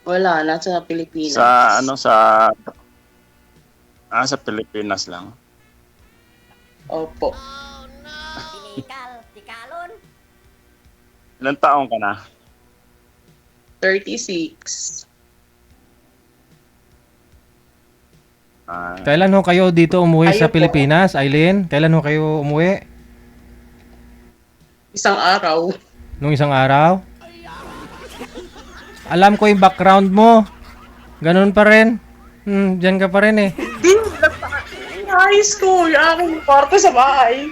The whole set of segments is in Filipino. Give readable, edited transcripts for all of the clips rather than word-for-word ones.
Wala, nasa Sa Pilipinas. ano, sa Pilipinas lang. Opo. Tinikal, tikalon. Ilang taong ka na? 36. Ah, Kailan ho kayo dito umuwi Kayo sa po, Pilipinas, Eileen? Kailan ho kayo umuwi? isang araw. Nung isang araw? Alam ko yung background mo. Ganun pa rin. Diyan ka pa rin eh. Di, high school, yung aking kwarto sa bahay.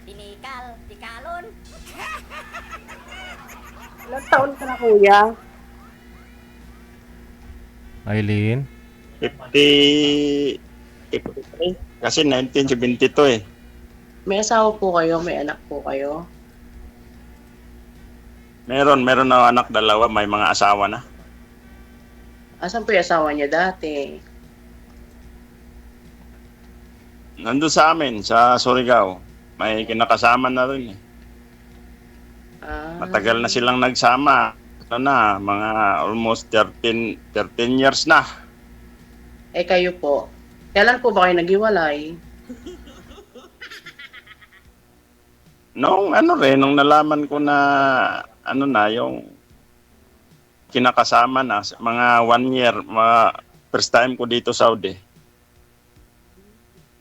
Tinikal, tikalon. Ilang taon ka na, kuya? Eileen? 50, 53. Kasi 1972 eh. May asawa po kayo, may anak po kayo. Meron na anak dalawa, may mga asawa na. Asan po yung asawa niya dati? Nandun sa amin, sa Surigao. May kinakasama na rin eh. Matagal na silang nagsama. Ano na, mga almost 13 years na. Eh kayo po, kailan po ba kayo naghiwalay? Nung nung nalaman ko na yung kinakasama na, mga 1 year, first time ko dito Saudi.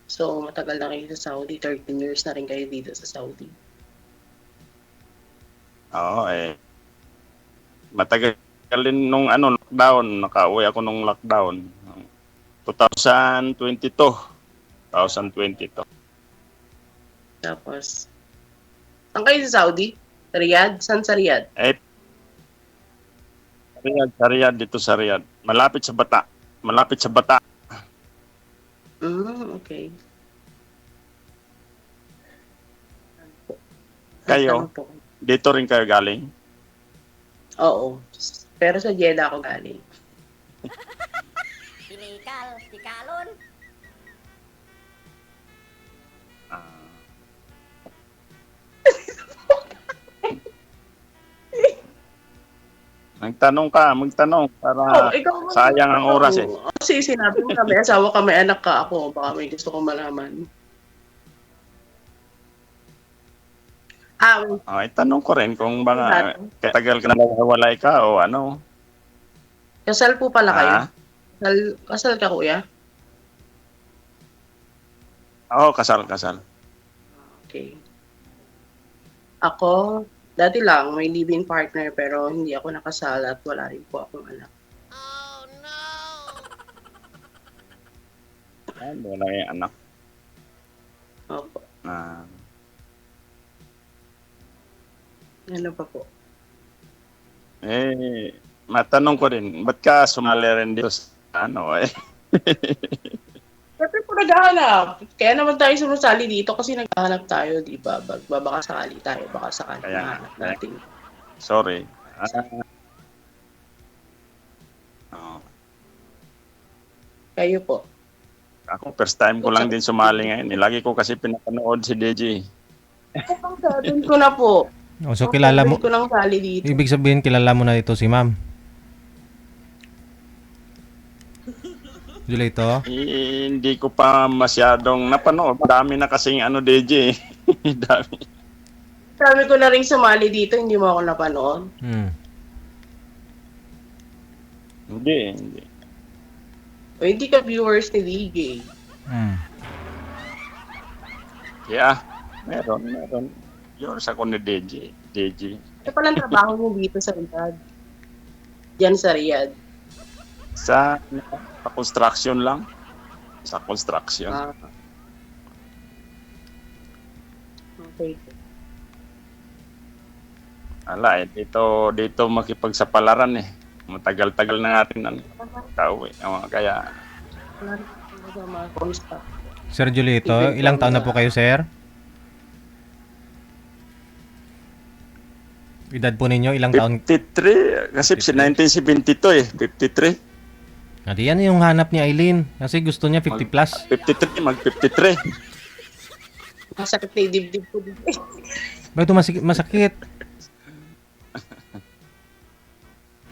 So, matagal na kayo sa Saudi, 13 years na rin kayo dito sa Saudi. Oo eh. Matagal din nung lockdown, nakauwi ako nung lockdown. 2022. Tapos, saan kayo sa Saudi? Sa Riyadh? Saan sa Riyadh? Eh, sa Riyadh, dito sa Riyadh. Malapit sa Bata. Okay. Kayo, Tanong po. dito rin kayo galing? Oo. Pero sa Jeddah ako galing. Tinikal, tikalon. Ah, magtanong para Ikaw ba? sayang ang oras eh. Kasi sinabi mo na may asawa ka, may anak ka ako. Baka may gusto kong malaman. Tanong ko rin kung baka katagal ka na naghiwalay ka o ano. Kasal po pala kayo? Ah? Kasal ka, kuya? Oo, kasal. Okay. Ako, dati lang, may living partner pero hindi ako nakasal at wala rin po akong anak. Wala yung anak. Opo. Ah, Ano pa po? matanong ko rin, ba't ka sumali rin dito sa Siyempre po naghahanap. Kaya naman tayo sumasali dito kasi naghahanap tayo, di ba? Baka sakali tayo, baka sakali Kaya nga, mahanap natin. sorry. Oo. Kayo po. Ako, first time ko lang din sumali ngayon. Lagi ko kasi pinapanood si DJ. Doon ko na po. So kilala mo, Doon ko lang sali dito. ibig sabihin kilala mo na ito si ma'am. Julito? Hindi ko pa masyadong napanood. Dami na kasing DJ. Dami. Sabi ko na rin sumali dito, hindi mo ako napanood. Hindi. O hindi ka viewers ni DJ. Yeah, meron. Yours ako ni DJ. Ito palang trabaho mo dito sa Riyadh. Diyan sa Riyadh. Sa construction lang. Sa construction. Okay. Dito makipagsapalaran eh. Matagal-tagal na natin kauwi. Kaya Wala rin talaga mga construct. Sir Julito, ilang taon na po kayo, sir? Edad po ninyo, ilang taon? 53. Kasi 1972 eh. 53. Adi yan yung hanap ni Eileen. Kasi gusto niya 50 plus. 53. Mag-53. Masakit na yung dibdib ko dito. Bakit ito masakit?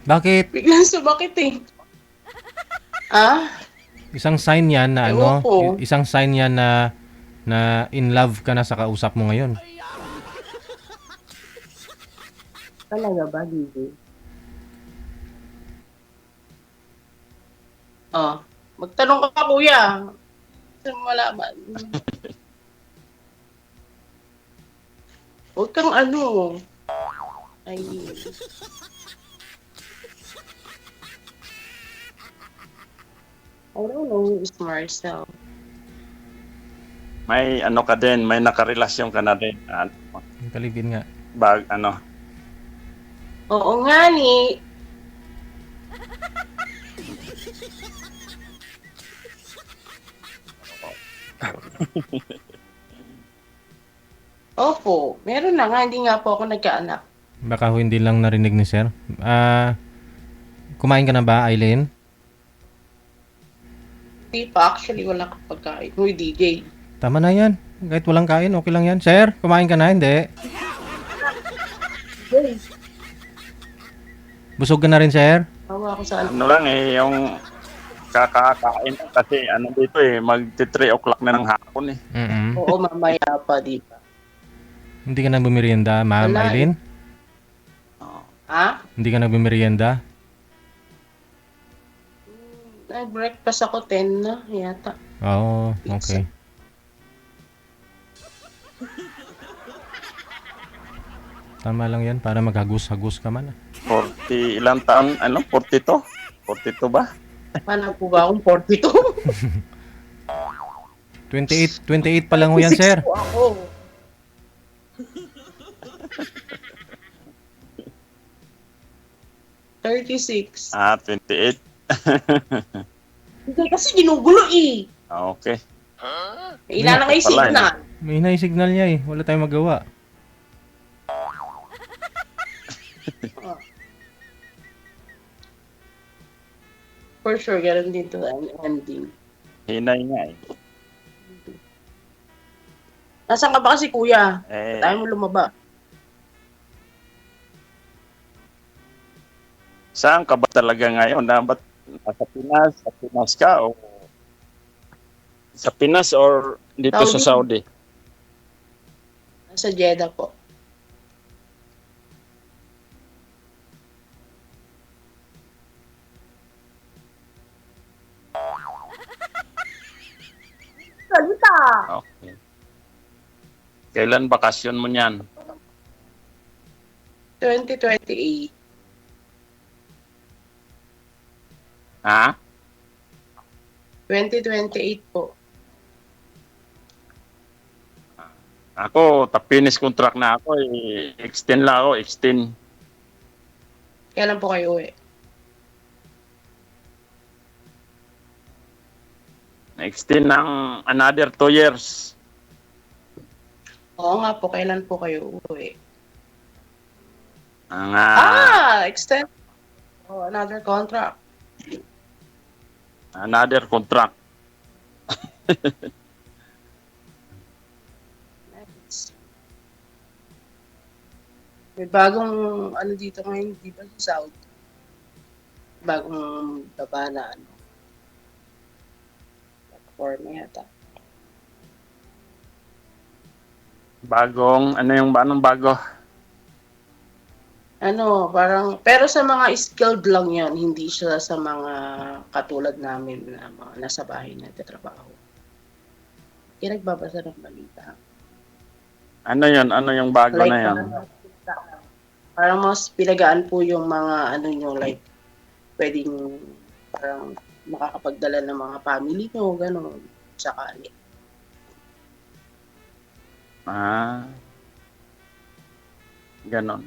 Bakit? Biglang sumakit eh. Ah? Isang sign yan na Ewan ano, ko. isang sign yan na in love ka na sa kausap mo ngayon. Talaga ba, DJ? Oh. Magtanong ka pa, kuya. Saan mo malaman? Huwag kang ano. Ay. I don't know who is Marcel. May ano ka din, may nakarelasyon ka na din. Yung paligid nga. Ano, Oo nga ni. Opo, meron na nga, hindi nga po ako nagkaanak. Baka ho hindi lang narinig ni sir. Kumain ka na ba, Eileen? Hindi pa, actually wala kang pagkain. Uy, DJ. Tama na yan. Kahit walang kain, okay lang yan. Sir, kumain ka na? Hindi. Busog ka na rin, sir? Tawa ako sa ano lang yung kakakain kasi ano dito magti 3 o'clock na ng hapon eh. Mm-mm. Oo, mamaya pa, di ba? Hindi ka na bumirienda, ma'am Wala eh. Eileen? Ha? Hindi ka na bumirienda? Nag-breakfast ako 10 na, yata. Oo, okay. Tama lang yan para maghagos-hagos ka man. 40 ilang taon, 42? 42 ba? Paano po ba akong 42? 28 pa lang ho yan, 36 sir. po ako. $36. 28. Hindi kasi ginugulo eh. Okay. Ilan na kayo Pala, signal? May hina yung signal niya eh. Wala tayong magawa. For sure, ganun din to ang ending. Hinay nga eh. Nasaan ka ba kasi kuya? Eh, Tayo mo lumaba. saan ka ba talaga ngayon? Ba't nasa Pinas? Sa Pinas ka o sa Pinas or dito sa Saudi? Nasa Jeddah po. Salita! Okay. Kailan bakasyon mo niyan? 2028. Ha? 2028 po. Ako, finish contract na ako. Extend lang ako, extend. Kailan po kayo uwi? Extend ng another 2 years. Oo nga po, kailan po kayo uuwi? Ang Extend. Oh, another contract. another contract. Nice. May bagong ano dito ngayon, di ba sa Saudi? Bagong baba na ano. Platform yata. Bagong, anong bago? Ano, parang, pero sa mga skilled lang yan, hindi siya sa mga katulad namin na mga nasa bahay na tatrabaho. Kaya nagbabasa ng balita. Ano yun? Ano yung bago na yun? Parang mas pinagaan po yung mga ano nyo, like, pwedeng parang makakapagdala ng mga family nyo, gano'n, sakali. Ganon.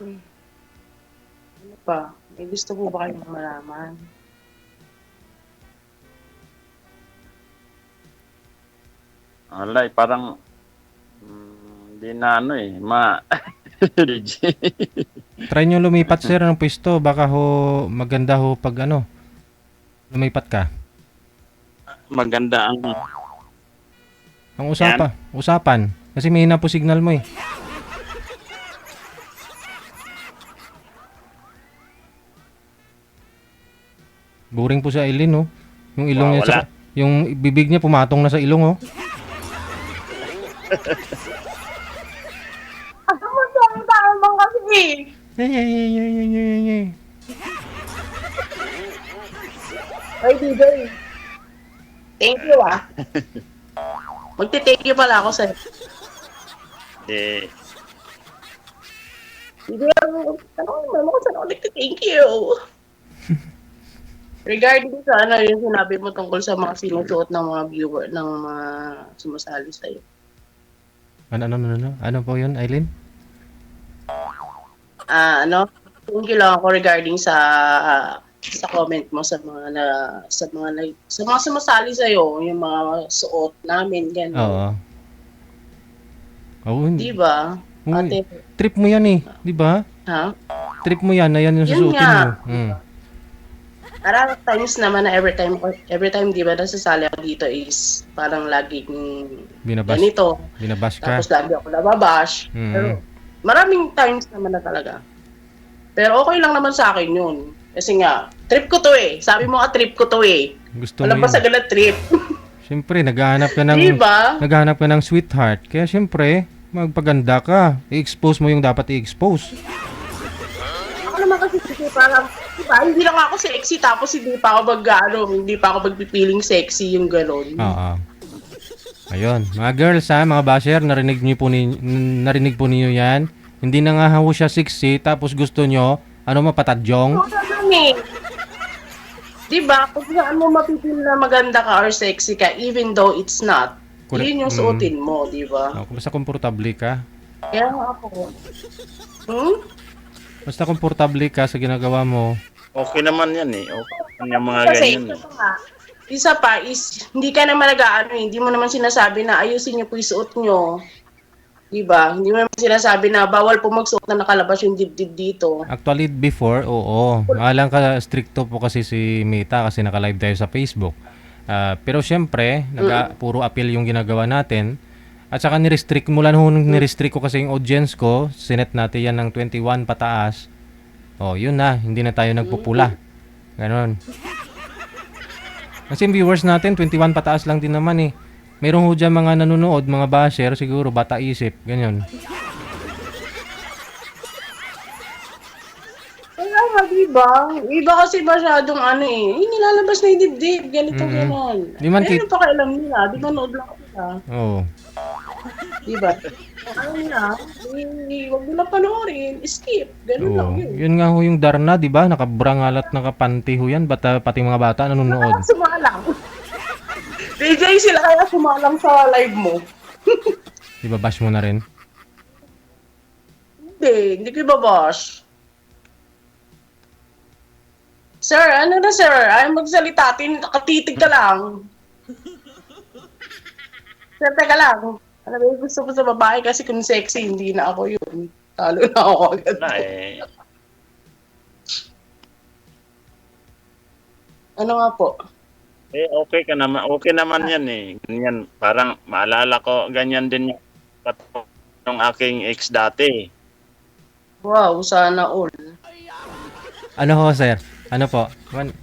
Ano pa? May gusto po ba kayong malaman? Wala, parang hindi na Try nyo lumipat sir ng pwesto. Baka ho maganda ho pag lumipat ka. maganda ang Ang usapan. Kasi may hina po signal mo eh. Boring po si Aileen, oh. Yung ilong niya, Wala. yung bibig niya pumatong na sa ilong, oh. Ano mo siya ang tamang kasi? Ay, DJ. Thank you, ah. Magte-thank you pala ako sa'yo. Eh, Hindi ako, ano ko saan ako nagte-thank you. Regarding sa ano, yung sinabi mo tungkol sa mga sinusuot ng mga viewer, ng mga sumasali sa'yo. Ano po yun, Aileen? Thank you lang ako regarding sa comment mo sa mga sumasali sa yung mga suot namin ganun. Oo. Oo, Di ba? Uy, Ate, trip mo yan, eh. Di ba? ha? Trip mo yan, na yan yung Yun susuotin nga. mo. Hmm. Around times naman na every time di ba nasasali ako dito is parang laging Binabas, ganito. binabas ka. Tapos lagi ako nababash. Mm. Pero maraming times naman na talaga. Pero okay lang naman sa akin yun. Kasi nga, trip ko to eh. Sabi mo trip ko to eh. Gusto mo Walang yun. basagan na trip. Siyempre, naghahanap ka ng... Di ba? Naghahanap ka ng sweetheart. Kaya siyempre, magpaganda ka. I-expose mo yung dapat i-expose. Ako naman kasi parang, diba, hindi lang ako sexy tapos hindi pa ako hindi pa ako magpipiling sexy yung gano'n. Oo. Ayun. Mga girls ha, mga basher, narinig po ninyo yan. Hindi na nga ho siya sexy, tapos gusto nyo, mapatadyong? So, naman eh. Diba, kung saan mo mapipil na maganda ka or sexy ka, even though it's not, Correct. yun yung suotin mo, diba? Basta komportable ka. Kaya nga ako. Basta komportable ka sa ginagawa mo. okay naman yan eh. Okay naman yung mga Kasi ganyan. isa pa is, hindi ka naman hindi mo naman sinasabi na ayusin niyo po yung suot nyo. Diba? Hindi mo naman sinasabi na bawal po magsuot na nakalabas yung dibdib dito. Actually, before, oo. Maalang ka stricto po kasi si Mita kasi naka-live tayo sa Facebook. Pero syempre, puro appeal yung ginagawa natin. At saka ni-restrict mula nung ni-restrict ko kasi yung audience ko, sinet natin yan ng 21 pataas. Oh, yun na, hindi na tayo nagpupula. Ganon. Kasi yung viewers natin, 21 pataas lang din naman eh. Mayroong ho dyan mga nanonood, mga basher, siguro bata isip, ganyan. Kaya nga, diba? Iba kasi masyadong nilalabas na yung dibdib, ganito, ganon. Di man Ano pa kailam nila? Di manood lang sila. Oo. Diba? Ano nila? Huwag nila panoorin. Skip. Ganun lang Oo. yun. Yun nga ho yung Darna, di ba? Nakabrangal at nakapanty ho yan, pati mga bata nanonood. Sumalang. DJ, sila kaya sumalang sa live mo. Di ba, bash mo na rin? Hindi ko ibabash. Sir, ano na sir? Ay magsalita, katitig ka lang. Sir, teka lang. Ano ba yung gusto ko sa babae kasi kung sexy, hindi na ako yun. Talo na ako agad. Wala eh. Ano nga po? Eh, okay ka naman. Okay naman yan eh. Ganyan. Parang maalala ko, ganyan din yung aking ex dati. Wow, sana all. Ano ho, sir? Ano po?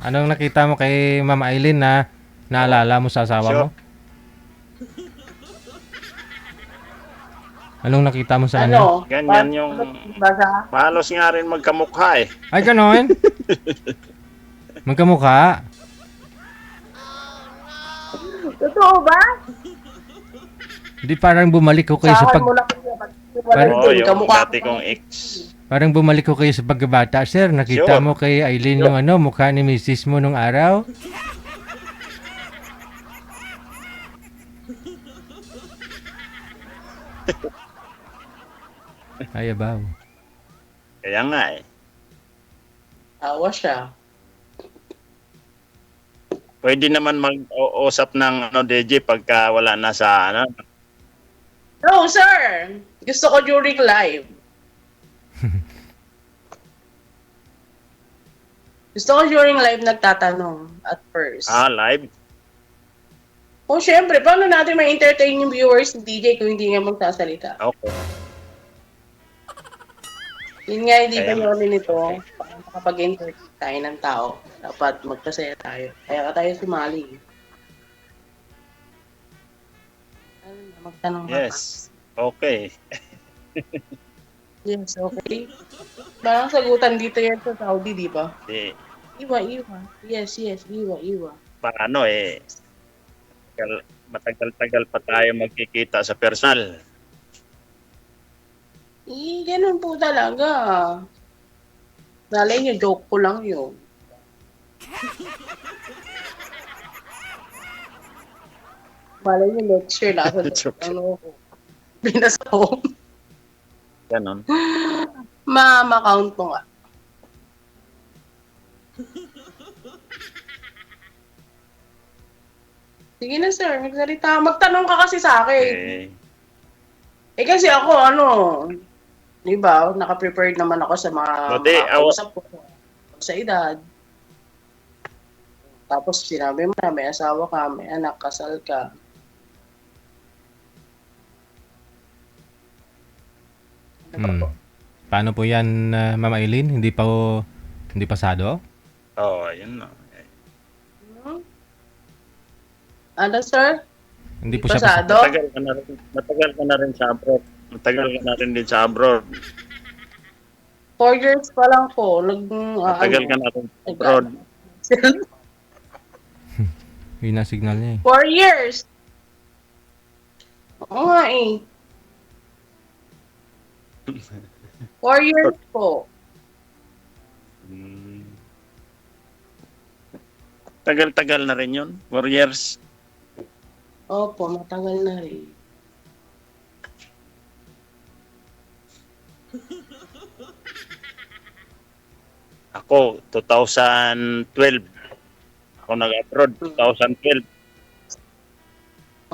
Anong nakita mo kay Ma'am Aileen na naalala mo sa asawa mo? Anong nakita mo sa kanya? Ano? Ganyan yung... Basa? Mahalos nga rin magkamukha eh. Ay, ganon? Magkamukha? Totoo ba? Di parang bumalik ko kayo sa Sahan mo lang kasi Oo, yung dati kong ex. Parang bumalik ko kayo sa pagkabata, sir. Nakita Sure. mo kay Aileen yung mukha ni Mrs. mo nung araw? Ay, abaw. Kaya nga eh. Awa siya. Pwede naman mag-usap ng DJ pagka wala na sa No, sir! Gusto ko during live. Gusto ko during live nagtatanong at first. live. Oh, syempre, paano natin ma-entertain yung viewers ni DJ kung hindi nga magsasalita? Okay. Yun nga, hindi Kaya pa yun nito. kapag entertain tayo ng tao, dapat magpasaya tayo. Kaya ka tayo sumali. Ano na, magtanong ka pa. Yes. Okay. Yes, okay. Parang sagutan dito yan sa Saudi, di ba? Di, Iwa, iwa. Yes, iwa, iwa. paano eh, matagal-tagal pa tayo magkikita sa personal. Ganun po talaga. Nalay niyo, joke ko lang yun. Malay niyo, lecture na ako. Joke. Ano ko. Binasa ko. Ganon. Ma-count mo nga. Sige na, sir. Magsalita. Magtanong ka kasi sa akin. Eh, Kasi ako, di ba, naka-prepared naman ako sa mga Hindi, makausap ko sa edad. Tapos sinabi mo na may asawa ka, may anak, kasal ka. Ano pa po? Paano po yan, Ma'am Aileen? Hindi pasado? yun na. Hmm? Ano, sir? Hindi po siya Pasado? Matagal ka na rin sa abroad. Matagal ka na rin din sa abroad. 4 years pa lang po. Matagal ka na rin sa abroad. Yun na signal niya eh. 4 years! Oo nga eh. 4 years po. Tagal-tagal na rin yun. 4 years. Opo, matagal na rin. Ako, 2012. Ako nag-abroad, 2012.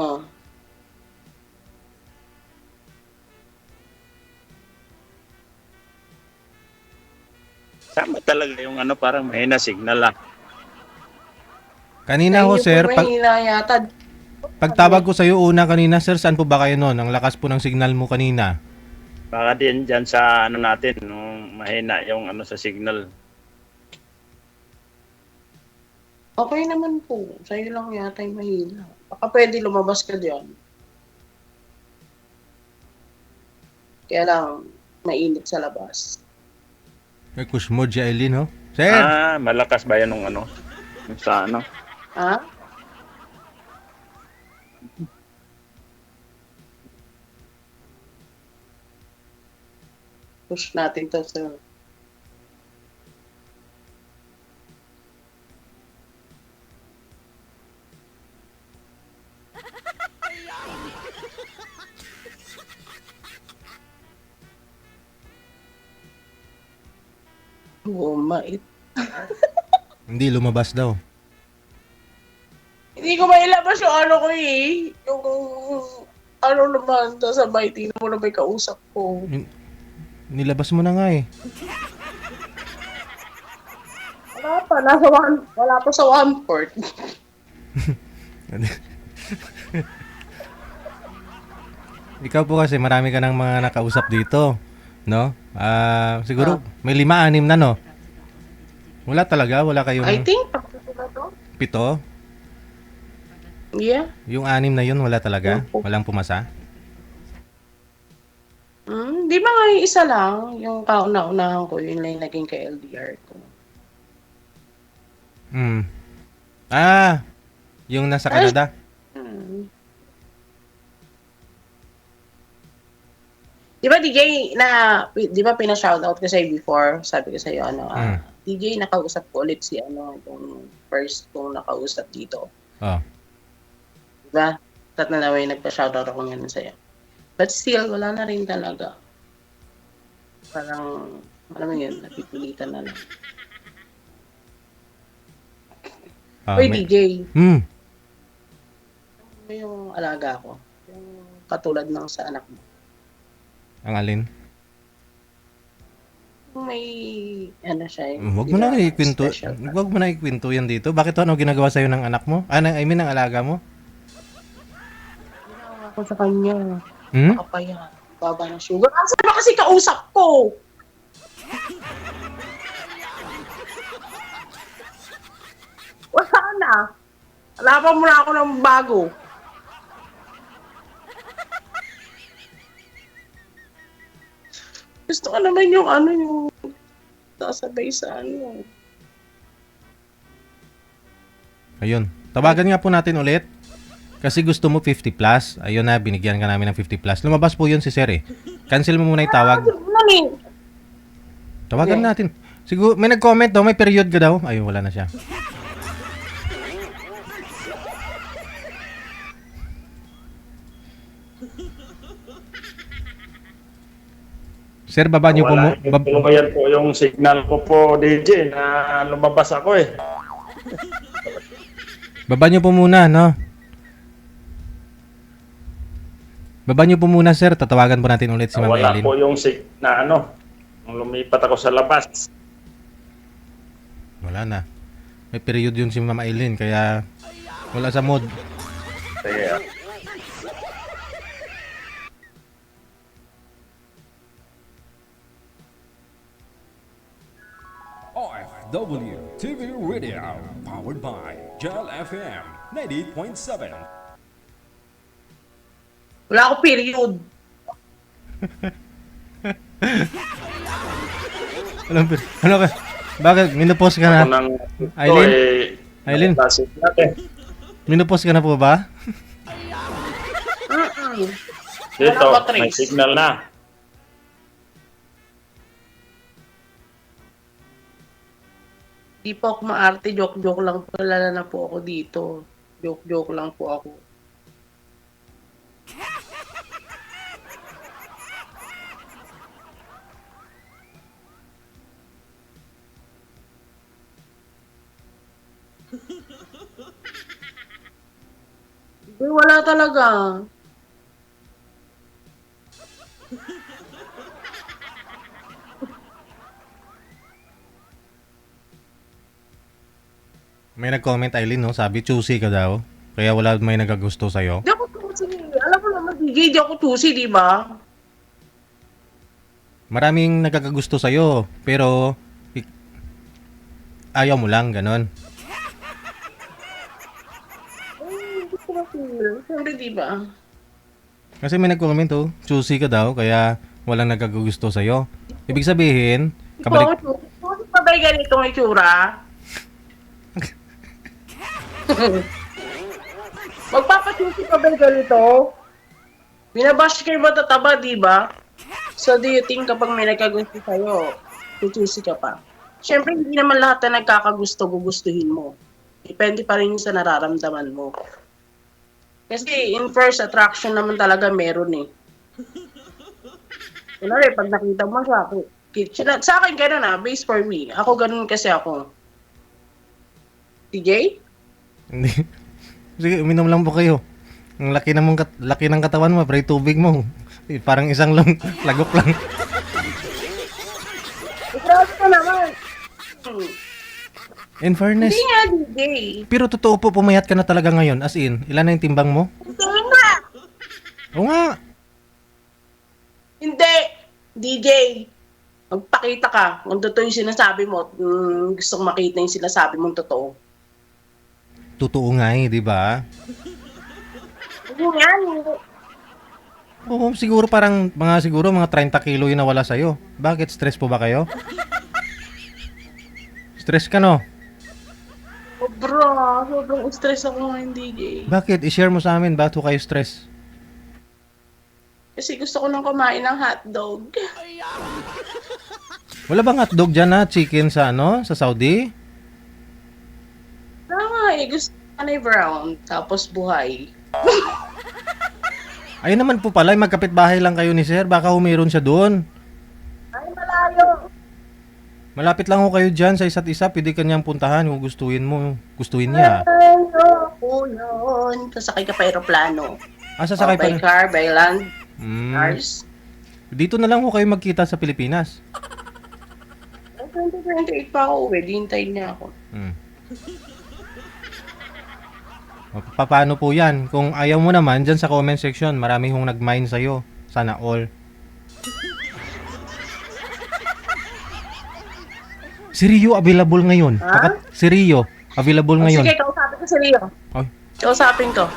Oh. Tama talaga yung parang mahina signal lang. Kanina ho, sir, Mahina yata. pagtawag ko sa iyo una kanina, sir, saan po ba kayo noon? Ang lakas po ng signal mo kanina. Baka din dyan sa natin, nung mahina yung sa signal. Okay naman po. Sa'yo lang yata yung mahina. Baka pwede lumabas ka dyan. Kaya lang, mainit sa labas. May kusmod si Aileen, ho? Sir! Malakas ba yan nung yung sa Ha? Push natin to sa... Mait. Hindi, lumabas daw. Hindi ko mailabas yung ko eh. Yung naman, sabay, tingnan mo na may kausap ko. Nilabas mo na nga eh. Wala pa sa 1/4. Ikaw po kasi marami ka ng mga nakausap dito, no? Siguro may 5-6 na, no? Wala talaga, wala kayong I think, pakita na to. 7? Yeah. Yung 6 na yun, wala talaga? Walang pumasa? Di ba nga yung isa lang, yung kauna-unahan ko, yun lang yung naging ka-LDR ko. Yung nasa Canada? Di ba DJ, di ba pina-shoutout ko sa'yo before? Sabi ko sa'yo, DJ, nakausap ko ulit si yung first kong nakausap dito. Oh. Diba? Tat na naman yung nagpa-shoutout ako ngayon sa'yo. But still, wala na rin talaga. Parang, alam mo yun, napipilitan na lang. Uy, DJ. Ano yung alaga ko? Yung katulad ng sa anak mo. Ang alin? May, siya. Huwag mo na ikwento. Huwag mo na ikwento yan dito. Bakit ano ginagawa sa'yo ng anak mo? I mean, ng alaga mo? Ginawa ko sa kanya. Hmm? Baka pa yan. Baba ng sugar. Asa ba kasi kausap ko? na. Hanapan mo na ako ng bago. Gusto ko naman yung yung sasabay sa Ayun. Tawagan nga po natin ulit. Kasi gusto mo 50 plus. Ayun na, binigyan ka namin ng 50 plus. Lumabas po yun si Sir eh. Cancel mo muna yung tawag. Tawagan natin. Siguro, may nag-comment daw, may period ka daw. Ayun, wala na siya. Sir, baba niyo po mo. Yan po yung signal ko po, DJ, na lumabas ako eh. Baba niyo po muna, no? Baba niyo po muna, sir. Tatawagan po natin ulit si Ma'am Wala Eileen. po yung na nung lumipat ako sa labas. Wala na. May period yun si Ma'am Eileen, kaya wala sa mood. Kaya, OFW TV Radio, powered by Gel FM 98.7. Wala ako period. Ano ka? Bakit? Minupos ka na? ako nang Eileen? Eileen? Classic natin. Minupos ka na po ba? Dito, Wala ba, may Trace? signal na. Di po ako maarte, joke-joke lang pala na po ako dito. Joke-joke lang po ako. Hindi, wala talaga. May nag-comment, Eileen, no? Sabi, choosy ka daw. Kaya wala may nagagusto sa'yo. Di ako tusi. Alam mo naman, DJ, di ako tusi, di ba? Maraming nagkakagusto sa'yo, pero ayaw mo lang, ganon. Gusto ko feel. Siyempre, di ba? Kasi may nag-comment, oh, choosy ka daw, kaya walang nagkakagusto sa'yo. Ibig sabihin, Ito kabalik... ako tusi. Tusi pa ba yung ganitong itsura? Magpapatusi pa ba yung ganito? Binabash kayo matataba, di ba? So, do you think kapag may nagkagusto sa'yo, tutusi ka pa? Siyempre, hindi naman lahat na nagkakagusto, gugustuhin mo. Depende pa rin yun sa nararamdaman mo. Kasi in first attraction naman talaga meron eh. Kunwari, pag nakita mo siya, sa akin gano'n based for me. Ako gano'n kasi ako. TJ? Hindi. Sige, uminom lang po kayo. Ang laki laki ng katawan mo, pero yung tubig mo, parang isang lagok lang. Grabe ka naman. In fairness, Hindi nga, DJ. pero totoo po, pumayat ka na talaga ngayon. As in, ilan na yung timbang mo? Hindi nga. Oo nga. Hindi. DJ. Magpakita ka. Kung totoo yung sinasabi mo, gusto kong makita yung sinasabi mong totoo. Totoo nga eh, di ba? Hindi nga. Oo, siguro mga 30 kilo yung nawala sa'yo. Bakit? Stress po ba kayo? Stress ka, no? Sobrang stress ako ngayon, DJ. Bakit? I-share mo sa amin, ba't ho kayo stress? Kasi gusto ko nang kumain ng hotdog. Wala bang hotdog dyan na chicken sa sa Saudi? Gusto ko na brown, tapos buhay. Ayun naman po pala, magkapit-bahay lang kayo ni Sir. Baka meron siya doon. Ay, malayo. Malapit lang ho kayo dyan sa isa't isa. Pwede ka niyang puntahan kung gustuhin niya. Ayoko yun. Sasakay ka pa aeroplano. Sasakay pa By car, by land, cars. Dito na lang ho kayo magkita sa Pilipinas. 2028 pa ako uwi. Hintayin niya ako. Paano po yan? Kung ayaw mo naman, dyan sa comment section, marami hong nag-mine sa'yo. Sana all. Si Rio available ngayon. Ha? Si Rio available ngayon. Sige, kausapin ko si Rio. Ay, Kausapin ko.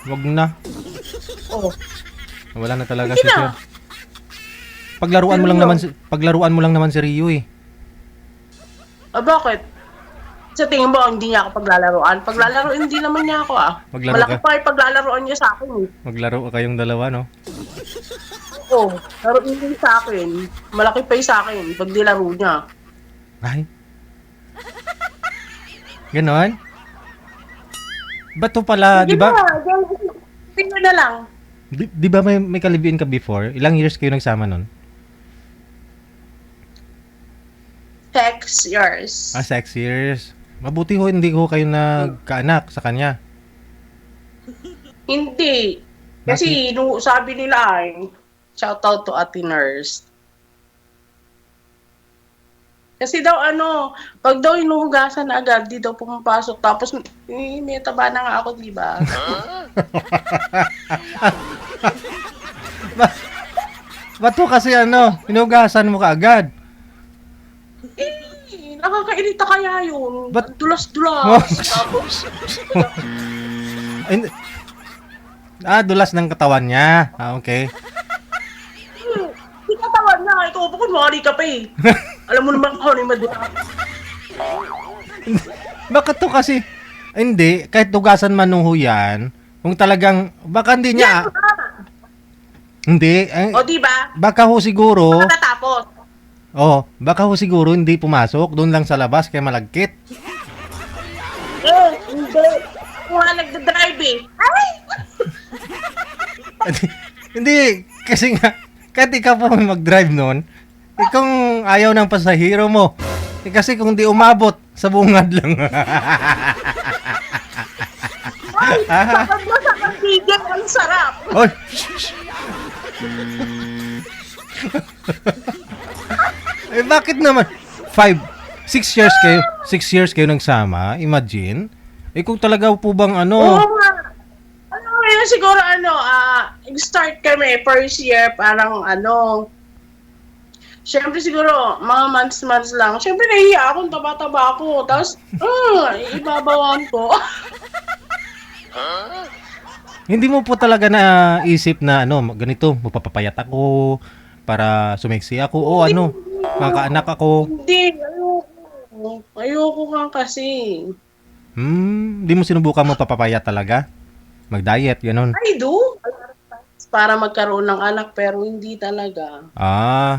wag na. Oo. Wala na talaga Sige si Sir. na. Paglaruan mo lang naman si Rio eh. Bakit? Sa tingin mo, hindi niya ako paglalaroan? Paglalaroan, hindi naman niya ako Maglaro Malaki ka. pa yung paglalaroan niya sa akin Maglaro kayong dalawa, no? Oo, laro hindi sa akin. Malaki pa yung sa akin pag nilaro niya. Ay. Ganon? Ba't to pala, di ba? Tingnan na lang. Di ba may kalibiin ka before? Ilang years kayo nagsama nun? 6 years. 6 years. Mabuti ho, hindi ho kayo nagkaanak sa kanya. Hindi. Kasi nung sabi nila ay, shout out to Ate Nurse. Kasi daw pag daw inuhugasan na agad, di daw pumapasok. Tapos, may taba na nga ako, di ba? Ba't ho kasi inugasan mo kaagad? Nakakairita kaya yun. Ba't- Dulas-dulas. Tapos, Ay, dulas ng katawan niya. Okay. hindi katawan na. Ikaw pa kung mali ka pa eh. Alam mo naman ako ni Madura. Bakit to kasi? Hindi, kahit tugasan man ho yan, kung talagang, baka hindi niya, hindi, O di ba? baka ho siguro, Matatapos. baka ho siguro hindi pumasok, doon lang sa labas, kaya malagkit. Hindi. Kung nga nagdadrive eh. Ay! Hindi, kasi nga, kahit ikaw pa mag-drive noon, kung ayaw ng pasahero mo, kasi kung di umabot, sa bungad lang. Sakad mo sa kambigyan, ang sarap. Oy! Bakit naman? 6 years kayo nagsama, imagine. Kung talaga po bang Oo nga. Ano yun, siguro start kami first year, parang syempre siguro, mga months lang. Syempre nahihiya ako, taba-taba ako. Tapos, ibabawan ko. hindi mo po talaga naisip na ganito, mapapapayat ako para sumeksi ako o makaanak ako. Hindi, ayoko. Ayoko nga kasi. Di mo sinubukan mo papapayat talaga? Mag-diet, ganun. I do. Para magkaroon ng anak, pero hindi talaga.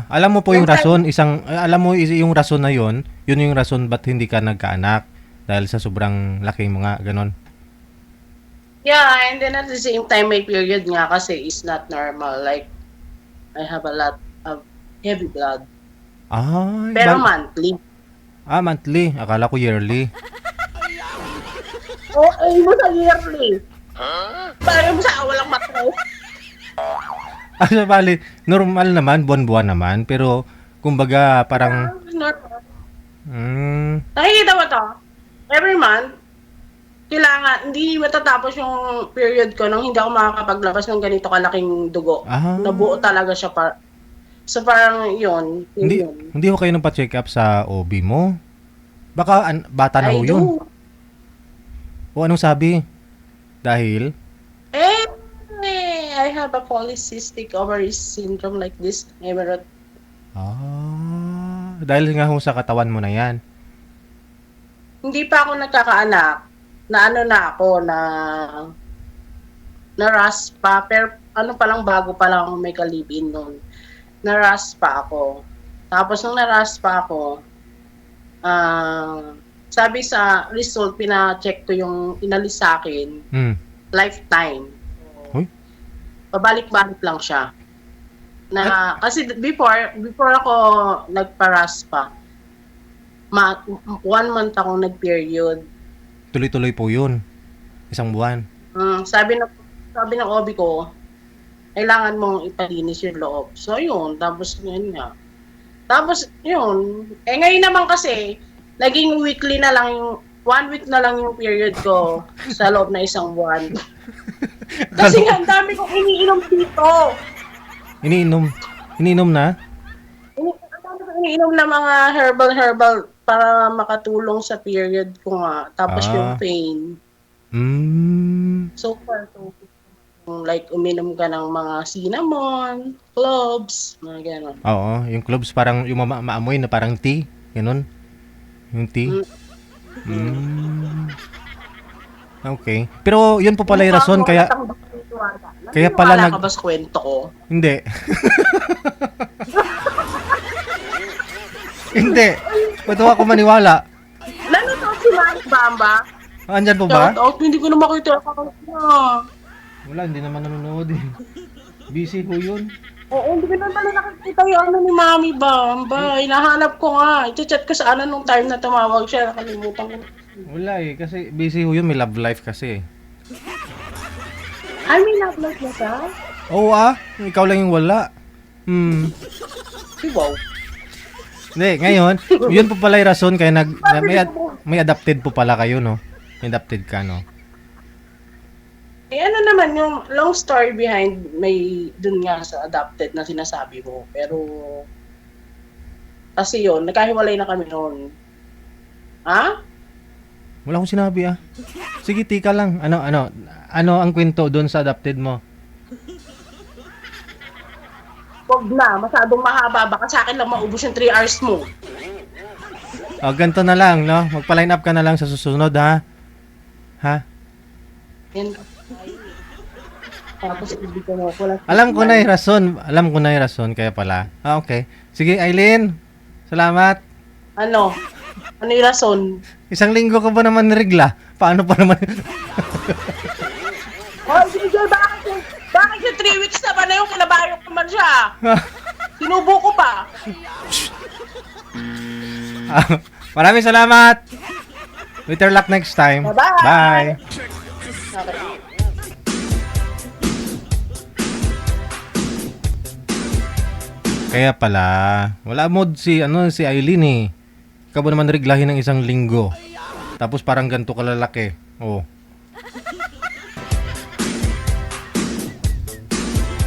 Alam mo po yung rason, yung rason na yun yung rason ba't hindi ka nagkaanak dahil sa sobrang laki mo nga, ganun. Yeah, and then at the same time, may period nga kasi is not normal. Like, I have a lot of heavy blood. Pero monthly. Monthly. Akala ko yearly. Ay mo sa yearly. Parang mo sa walang matro. Bali, normal naman, buwan-buwan naman, pero kumbaga parang Normal. Nakikita mo to? Every month, kailangan, hindi matatapos yung period ko nung hindi ako makakapaglabas ng ganito kalaking dugo. Nabuo talaga siya so parang yun. Hindi ho kayo nagpa-check up sa OB mo? Baka bata na ho yun. O anong sabi? Dahil? I have a polycystic ovary syndrome like this. Dahil nga ho sa katawan mo na yan. Hindi pa ako nagkakaanak. Na raspa, pero palang bago pa lang may kalibin nun. Naraspa ako. Tapos nung naraspa ako, sabi sa result, pina-check ko yung inalis sa akin, lifetime. Pabalik-balik lang siya. Kasi before ako nagparaspa, 1 month akong nag-period. Tuloy-tuloy po yun. Isang buwan. Sabi ng OB ko, kailangan mong ipalinis yung loob. So yun, tapos yun nga. Tapos yun, ngayon naman kasi, naging weekly na lang 1 week na lang yung period ko sa loob na isang buwan. Kasi nga, ang dami kong iniinom dito. Iniinom na? Ang dami kong iniinom na mga herbal para makatulong sa period ko nga. Tapos Ah. yung pain. So far, so like uminom ka ng mga cinnamon, cloves, mga gano'n. Oo, yung cloves parang yung maamoy na parang tea, ganun. Yung tea. Okay. Pero yun po pala yung rason kaya Kaya pala Naniniwala nag- ka ba sa kwento ko? hindi. Hindi. Ba't ako maniwala? Nanonood si Manny Bamba? Andyan po ba? Shout out, hindi ko na makita ang account niya. Wala, hindi naman nanonood eh. Busy po yun. Oo, hindi ko na pala nakikita yung ano ni Mami Bamba. Hinahanap ko nga. I-chat ko sa ano nung time na tumawag siya. Nakalimutan ko. Wala eh, kasi busy po yun. May love life kasi eh. Ay, may love life na siya? Oo ikaw lang yung wala. Wow. Hindi, ngayon, yun po pala yung rason kaya may adopted po pala kayo, no? May adopted ka, no? Eh ano naman yung long story behind may dun nga sa adopted na sinasabi mo. Pero kasi yun, nagkahiwalay na kami noon. Ha? Wala akong sinabi Sige, tika lang. Ano ang kwento doon sa adopted mo? Wag na, masyadong mahaba. Baka sa akin lang maubos yung 3 hours mo. Ganito na lang, no? Magpa-line up ka na lang sa susunod, ha? Ha? Yan. Tapos hindi ko na wala. Alam ko na yung rason kaya pala. Okay. Sige, Aileen. Salamat. Ano? Ano yung rason? 1 linggo ka ba naman nirigla? Paano pa naman? Oh, sige, bakit yung 3 weeks na ba na yung kinabayo ko man siya? Sinubo ko pa. Maraming salamat. Better luck next time. Bye-bye. Bye. Okay. Kaya pala, wala mood si Aileen eh. Ikaw ba naman niriglahin ng 1 linggo? Tapos parang ganito kalalaki. Oh.